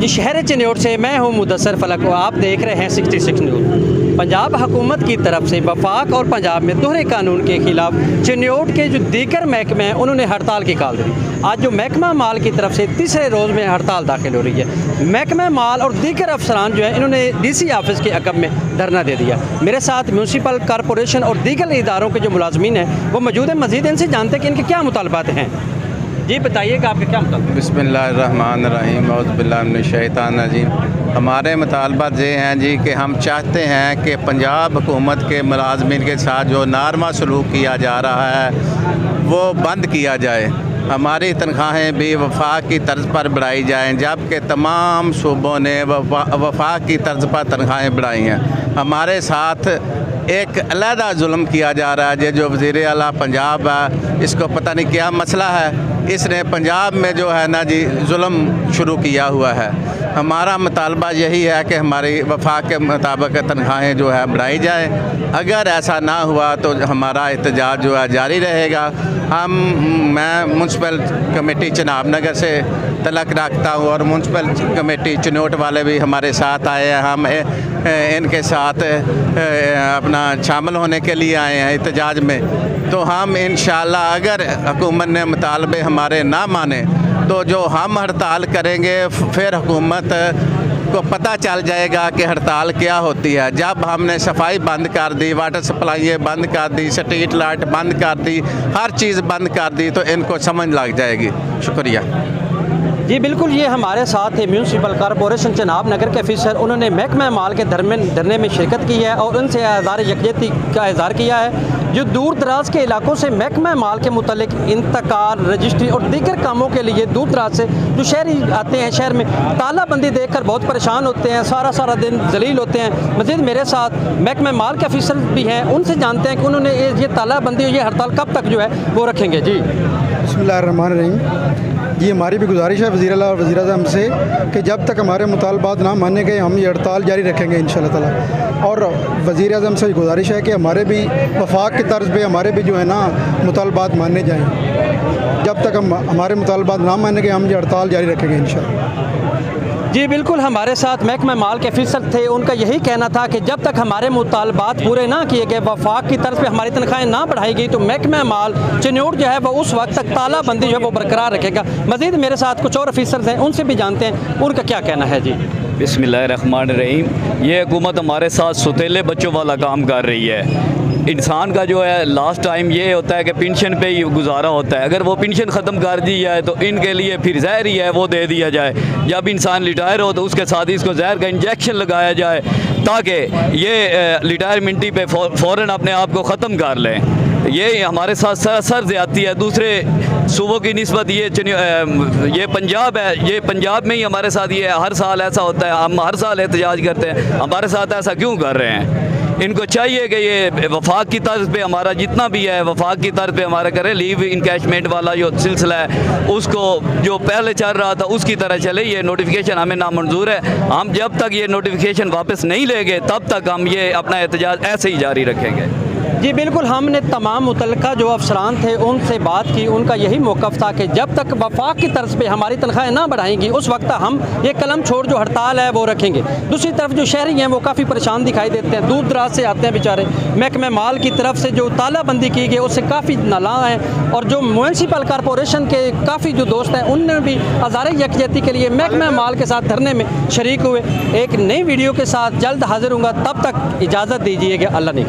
जी शहर चिन्योट से मैं हूं मुदस्सर फलक और आप देख रहे हैं 66 न्यूज़। पंजाब हुकूमत की तरफ से वफाक और पंजाब में दोहरे कानून के खिलाफ चिन्योट के जो दीगर महकमे हैं उन्होंने हड़ताल की कॉल दी। आज जो महकमा माल की तरफ से तीसरे रोज़ में हड़ताल दाखिल हो रही है। महकमा माल और दीगर अफसरान जो है इन्होंने DC ऑफिस के अकब में धरना दे दिया। मेरे साथ म्यूनसिपल कॉरपोरेशन और दीगर इदारों के जो मुलाजमीन हैं वो मौजूद हैं। मज़ीद इनसे जानते हैं कि इनके क्या मुतालबात हैं। जी बताइएगा आपके क्या मुतालबात। बिस्मिल्लाहिर्रहमानिर्रहीम औज़ुबिल्लाहि मिनश्शैतानिर्रजीम। हमारे मुतालबात ये हैं जी कि हम चाहते हैं कि पंजाब हुकूमत के मुलाजमीन के साथ जो नारमा सलूक किया जा रहा है वो बंद किया जाए। हमारी तनख्वाहें भी वफाक की तर्ज पर बढ़ाई जाएँ, जबकि तमाम सूबों ने वफाक की तर्ज पर तनख्वाहें बढ़ाई हैं। हमारे साथ एक अलहदा जुल्म किया जा रहा है। जो वज़ीर आला पंजाब है, इसको पता नहीं क्या मसला है, इसने पंजाब में जो है ना जी जुल्म शुरू किया हुआ है। हमारा मुतालबा यही है कि हमारी वफाक के मुताबिक तनख्वाहें जो है बढ़ाई जाए। अगर ऐसा ना हुआ तो हमारा एहतजाज जो है जारी रहेगा। मैं म्यूनसिपल कमेटी चनाब नगर से तलक रखता हूँ और म्यूनसिपल कमेटी चिन्योट वाले भी हमारे साथ आए हैं। हम इनके साथ अपना शामिल होने के लिए आए हैं एहतजाज में। तो हम इंशाअल्लाह अगर हुकूमत ने मुतालबे हमारे ना माने तो जो हम हड़ताल करेंगे फिर हुकूमत को पता चल जाएगा कि हड़ताल क्या होती है। जब हमने सफाई बंद कर दी, वाटर सप्लाई बंद कर दी, स्ट्रीट लाइट बंद कर दी, हर चीज़ बंद कर दी तो इनको समझ लग जाएगी। शुक्रिया जी बिल्कुल, ये हमारे साथ है म्यूनसिपल कॉरपोरेशन चनाब नगर के ऑफिसर। उन्होंने महकमा माल के धरने में शिरकत की है और उनसे आज़ार यकजहती का इज़हार किया है। जो दूर दराज के इलाकों से महकमा माल के मुतल्लिक इंतकाल, रजिस्ट्री और दीगर कामों के लिए दूर दराज से जो शहरी आते हैं, शहर में तालाबंदी देखकर बहुत परेशान होते हैं, सारा दिन जलील होते हैं। मज़ीद मेरे साथ महकमा माल के ऑफिसर भी हैं, उनसे जानते हैं कि उन्होंने ये तालाबंदी, ये हड़ताल कब तक जो है वो रखेंगे। जी बिस्मिल्लाहिर्रहमानिर्रहीम। ये हमारी भी गुजारिश है वज़ीर आला और वज़ीर आज़म से कि जब तक हमारे मुतालबात ना माने गए हम ये हड़ताल जारी रखेंगे इंशाअल्लाह ताला। और वज़ीर आज़म से गुजारिश है कि हमारे भी वफाक की तर्ज पे हमारे भी जो है ना मुतालबात माने जाएँ। जब तक हम हमारे मुतालबात ना माने गए हम ये हड़ताल जारी रखेंगे इंशाअल्लाह। जी बिल्कुल, हमारे साथ महकमा माल के ऑफिसर थे। उनका यही कहना था कि जब तक हमारे मुतालबात पूरे ना किए गए, वफाक की तरफ पे हमारी तनख्वाहें ना बढ़ाई गई तो महकमा माल चिन्योट जो है वो उस वक्त तक तालाबंदी जो है वो बरकरार रखेगा। मज़ीद मेरे साथ कुछ और ऑफिसर्स हैं, उनसे भी जानते हैं उनका क्या कहना है। जी बिस्मिल्लाहिर्रहमानिर्रहीम। ये हुकूमत हमारे साथ सुतीले बच्चों वाला काम कर रही है। इंसान का जो है लास्ट टाइम ये होता है कि पेंशन पे ही गुजारा होता है। अगर वो पेंशन ख़त्म कर दी जाए तो इनके लिए फिर जहर ही है वो दे दिया जाए। जब इंसान रिटायर हो तो उसके साथ ही इसको जहर का इंजेक्शन लगाया जाए ताकि ये रिटायरमेंटी पे फ़ौरन अपने आप को ख़त्म कर लें। ये हमारे साथ सरासर ज़्यादती है। दूसरे सूबों की निस्बत ये पंजाब है, ये पंजाब में ही हमारे साथ ये हर साल ऐसा होता है। हम हर साल एहतजाज करते हैं, हमारे साथ ऐसा क्यों कर रहे हैं? इनको चाहिए कि ये वफाक की तर्ज पे हमारा जितना भी है वफाक की तर्ज पे हमारा करें। लीव इनकैशमेंट वाला जो सिलसिला है उसको जो पहले चल रहा था उसकी तरह चले। ये नोटिफिकेशन हमें नामंजूर है। हम जब तक ये नोटिफिकेशन वापस नहीं लेंगे तब तक हम ये अपना एहतजाज ऐसे ही जारी रखेंगे। जी बिल्कुल, हमने तमाम मुतल्लिका जो अफसरान थे उनसे बात की। उनका यही मौक़िफ़ था कि जब तक वफाक की तरफ पे हमारी तनख्वाहें ना बढ़ाएंगी उस वक्त हम ये कलम छोड़ जो हड़ताल है वो रखेंगे। दूसरी तरफ जो शहरी हैं वो काफ़ी परेशान दिखाई देते हैं, दूर दराज से आते हैं बेचारे। महकमा माल की तरफ से जो तालाबंदी की गई उससे काफ़ी नालां हैं और जो म्यूनसिपल कॉरपोरेशन के काफ़ी जो दोस्त हैं उनने भी आज़ार यकजहती के लिए महकमा माल के साथ धरने में शरीक हुए। एक नई वीडियो के साथ जल्द हाजिर हूँगा, तब तक इजाज़त दीजिएगा। अल्लाह ने